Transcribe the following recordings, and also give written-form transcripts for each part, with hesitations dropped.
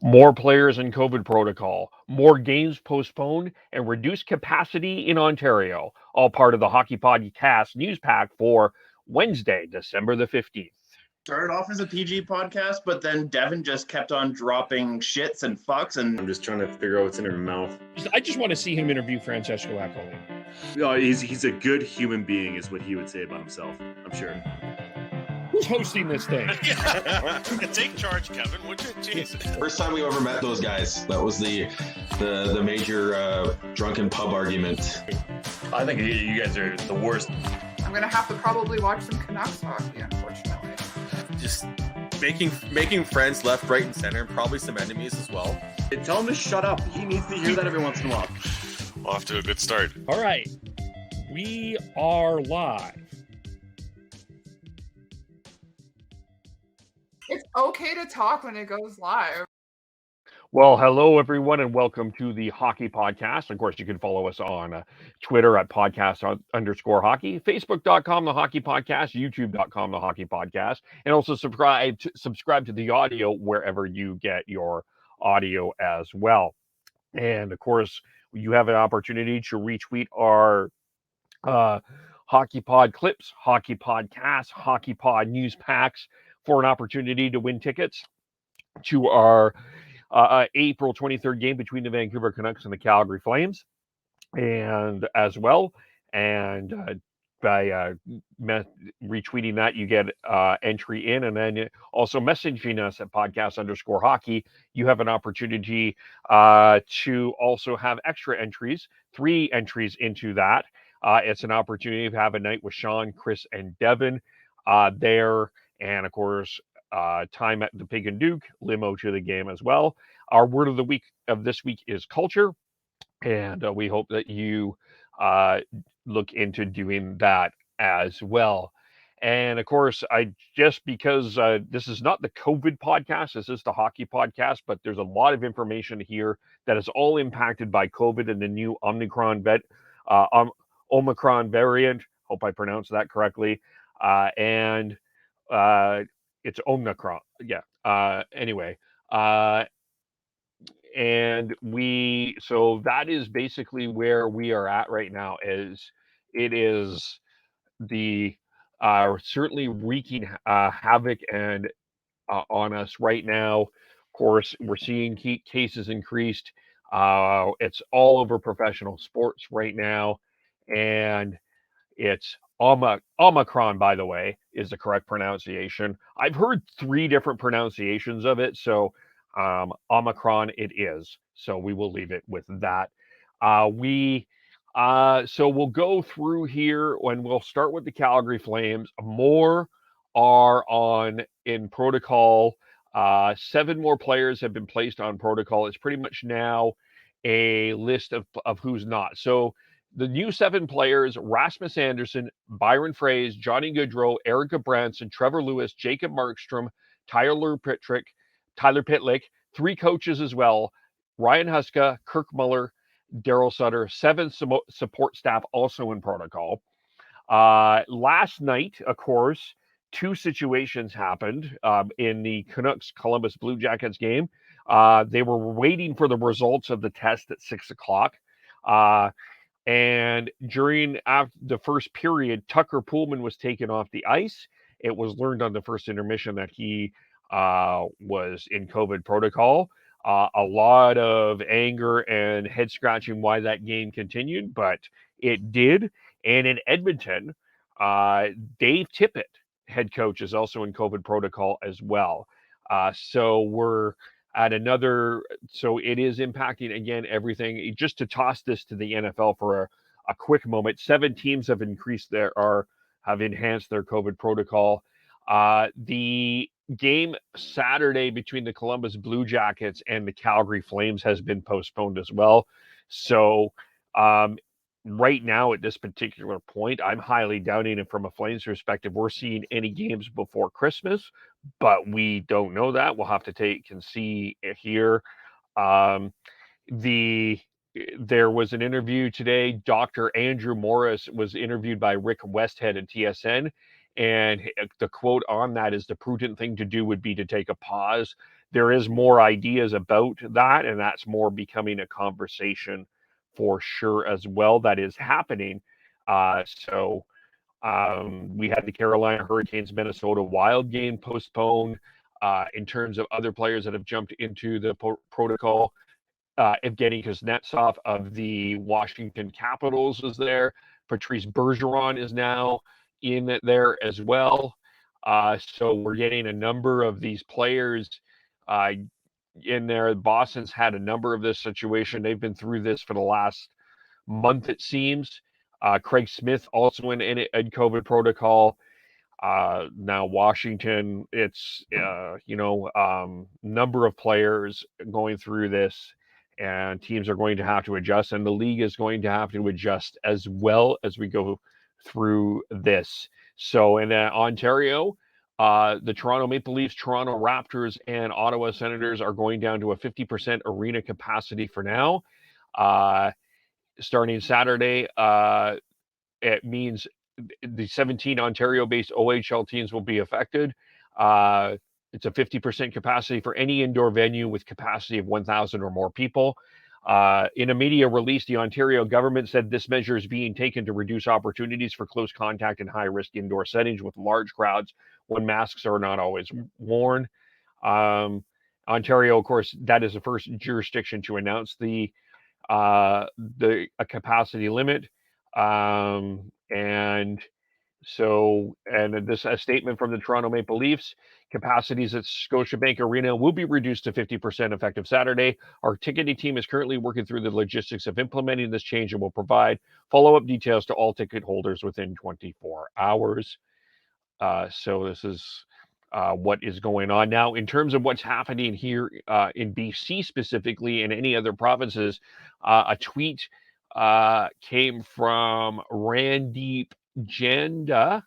More players in COVID protocol, more games postponed, and reduced capacity in Ontario. All part of the Hockey Podcast news pack for Wednesday, December the 15th. Started off as a PG podcast, but then Devin just kept on dropping shits and fucks, and I'm just trying to figure out what's in her mouth. I just want to see him interview Francesco Aquilini. No, he's a good human being, is what he would say about himself, I'm sure. Who's hosting this thing? Take charge, Kevin, would you? Jesus. First time we ever met those guys. That was the major drunken pub argument. I think you guys are the worst. I'm gonna have to probably watch some Canucks hockey, unfortunately. Just making friends left, right, and center, and probably some enemies as well. Tell him to shut up. He needs to hear that every once in a while. Off to a good start. All right. We are live. It's okay to talk when it goes live. Well, hello, everyone, and welcome to the Hockey Podcast. Of course, you can follow us on Twitter at podcast_hockey, Facebook.com, The Hockey Podcast, YouTube.com, The Hockey Podcast, and also subscribe to the audio wherever you get your audio as well. And, of course, you have an opportunity to retweet our Hockey Pod clips, Hockey Podcasts, Hockey Pod news packs for an opportunity to win tickets to our April 23rd game between the Vancouver Canucks and the Calgary Flames, and as well, and by retweeting that, you get entry in, and then also messaging us at podcast_hockey. You have an opportunity to also have extra entries, 3 entries into that. It's an opportunity to have a night with Sean, Chris, and Devin there, and of course, time at the Pig and Duke, limo to the game as well. Our word of the week of this week is culture, and we hope that you look into doing that as well. And of course, because this is not the COVID podcast, this is the hockey podcast, but there's a lot of information here that is all impacted by COVID and the new Omicron variant. Hope I pronounced that correctly. And it's Omicron. Yeah. Anyway. So that is basically where we are at right now. It is the certainly wreaking havoc and on us right now. Of course, we're seeing cases increased. It's all over professional sports right now, and it's Omicron, by the way, is the correct pronunciation. I've heard 3 different pronunciations of it, so Omicron it is. So we will leave it with that. So we'll go through here, and we'll start with the Calgary Flames. More are in protocol. 7 more players have been placed on protocol. It's pretty much now a list of who's not. So the new 7 players: Rasmus Anderson, Byron Froese, Johnny Gaudreau, Erica Branson, Trevor Lewis, Jacob Markstrom, Tyler Pitlick, 3 coaches as well: Ryan Huska, Kirk Muller, Daryl Sutter. 7 support staff also in protocol. Last night, of course, 2 situations happened in the Canucks Columbus Blue Jackets game. They were waiting for the results of the test at 6:00. And during the first period, Tucker Poolman was taken off the ice. It was learned on the first intermission that he was in COVID protocol. A lot of anger and head scratching why that game continued, but it did. And in Edmonton, Dave Tippett, head coach, is also in COVID protocol as well. So we're at so it is impacting again everything. Just to toss this to the NFL for a quick moment, 7 teams have enhanced their COVID protocol. The game Saturday between the Columbus Blue Jackets and the Calgary Flames has been postponed as well. So right now at this particular point, I'm highly doubting it from a Flames perspective. We're seeing any games before Christmas, but we don't know that. We'll have to take and see here. There was an interview today. Dr. Andrew Morris was interviewed by Rick Westhead at TSN, and the quote on that is: the prudent thing to do would be to take a pause. there is more ideas about that, and that's more becoming a conversation for sure as well. That is happening. We had the Carolina Hurricanes Minnesota Wild game postponed. In terms of other players that have jumped into the protocol, Evgeny Kuznetsov of the Washington Capitals is there. Patrice Bergeron is now in there as well. So we're getting a number of these players in there. Boston's had a number of this situation. They've been through this for the last month, it seems. Craig Smith also in COVID protocol. Now Washington, it's number of players going through this, and teams are going to have to adjust, and the league is going to have to adjust as well as we go through this. So in Ontario, the Toronto Maple Leafs, Toronto Raptors, and Ottawa Senators are going down to a 50% arena capacity for now. Starting Saturday, it means the 17 Ontario-based OHL teams will be affected. It's a 50% capacity for any indoor venue with capacity of 1,000 or more people. In a media release, the Ontario government said this measure is being taken to reduce opportunities for close contact in high-risk indoor settings with large crowds when masks are not always worn. Ontario, of course, that is the first jurisdiction to announce a capacity limit. And this a statement from the Toronto Maple Leafs: capacities at Scotiabank Arena will be reduced to 50% effective Saturday. Our ticketing team is currently working through the logistics of implementing this change and will provide follow-up details to all ticket holders within 24 hours. So this is what is going on now. In terms of what's happening here in BC specifically and any other provinces, a tweet came from Randeep Janda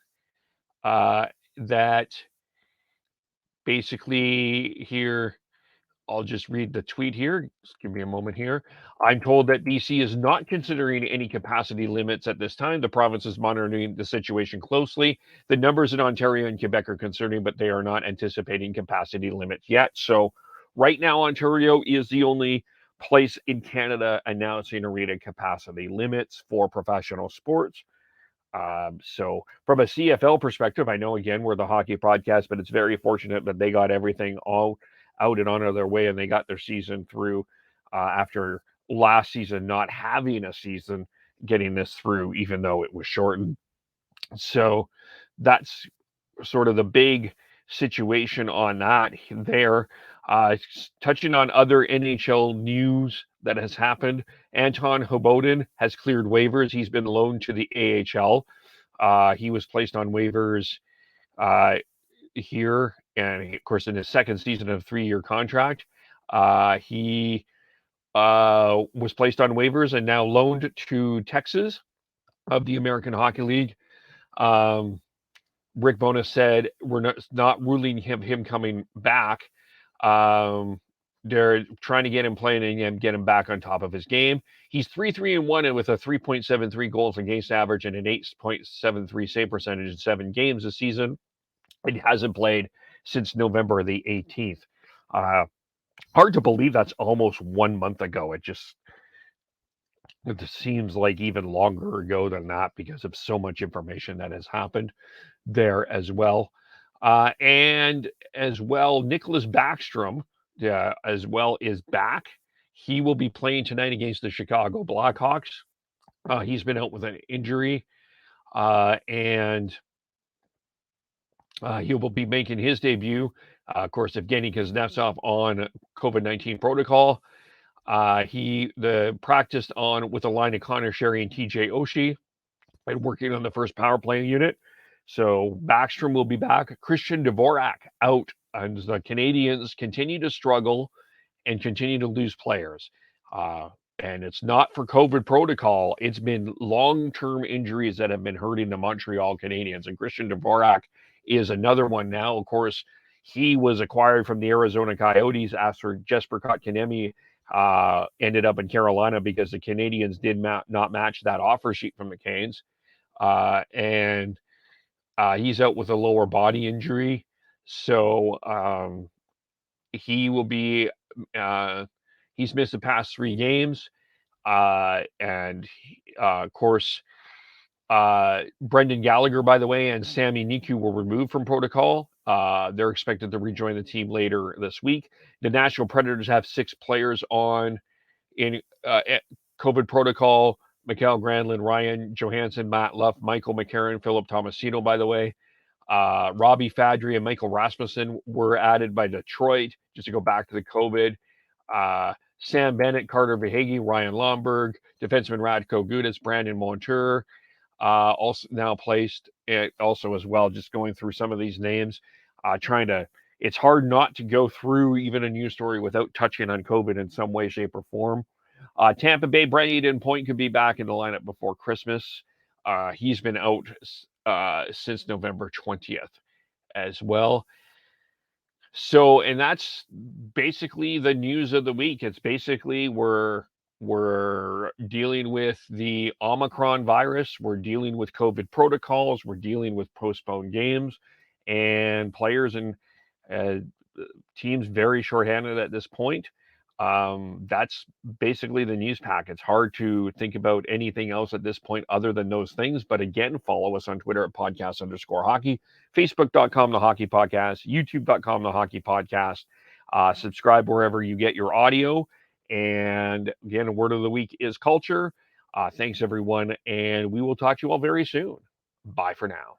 that basically here, I'll just read the tweet here. Just give me a moment here. I'm told that BC is not considering any capacity limits at this time. The province is monitoring the situation closely. The numbers in Ontario and Quebec are concerning, but they are not anticipating capacity limits yet. So right now, Ontario is the only place in Canada announcing arena capacity limits for professional sports. So from a CFL perspective, I know, again, we're the hockey podcast, but it's very fortunate that they got everything all out and on their way, and they got their season through after last season not having a season, getting this through, even though it was shortened. So that's sort of the big situation on that there. Touching on other NHL news that has happened, Anton Hoboden has cleared waivers. He's been loaned to the AHL. He was placed on waivers here, and of course, in his second season of a 3-year contract, he was placed on waivers and now loaned to Texas of the American Hockey League. Rick Bowness said we're not ruling him coming back. They're trying to get him playing and get him back on top of his game. He's 3-3-1 and with a 3.73 goals against average and an 8.73 save percentage in 7 games this season. It hasn't played since November the 18th. Hard to believe that's almost 1 month ago. It seems like even longer ago than that because of so much information that has happened there as well. And as well, Nicholas Backstrom as well is back. He will be playing tonight against the Chicago Blackhawks. He's been out with an injury, and he will be making his debut. Of course, Evgeny Kuznetsov on COVID-19 protocol. He practiced with a line of Connor Sherry and TJ Oshie and working on the first power play unit. So Backstrom will be back. Christian Dvorak out, and the Canadiens continue to struggle and continue to lose players. And it's not for COVID protocol. It's been long-term injuries that have been hurting the Montreal Canadiens. And Christian Dvorak is another one now. Of course, he was acquired from the Arizona Coyotes after Jesper Kotkaniemi ended up in Carolina because the Canadiens did not match that offer sheet from the Canes. And he's out with a lower body injury. So he will be. He's missed the past 3 games, and of course, Brendan Gallagher, by the way, and Sami Niku were removed from protocol. They're expected to rejoin the team later this week. The Nashville Predators have 6 players on in COVID protocol. Mikael Granlund, Ryan Johansson, Matt Luff, Michael McCarron, Philip Tomasino, by the way. Robbie Fadry and Michael Rasmussen were added by Detroit, just to go back to the COVID. Sam Bennett, Carter Verhaeghe, Ryan Lomberg, defenseman Radko Gudas, Brandon Montour, also now placed also as well. Just going through some of these names, it's hard not to go through even a news story without touching on COVID in some way, shape, or form. Tampa Bay, Brayden Point could be back in the lineup before Christmas. He's been out since November 20th as well. So, and that's basically the news of the week. It's basically we're dealing with the Omicron virus. We're dealing with COVID protocols. We're dealing with postponed games, and players and teams very shorthanded at this point. That's basically the news pack. It's hard to think about anything else at this point other than those things. But again, follow us on Twitter at podcast_hockey, Facebook.com, The Hockey Podcast, YouTube.com, The Hockey Podcast. Subscribe wherever you get your audio. And again, a word of the week is culture. Thanks, everyone. And we will talk to you all very soon. Bye for now.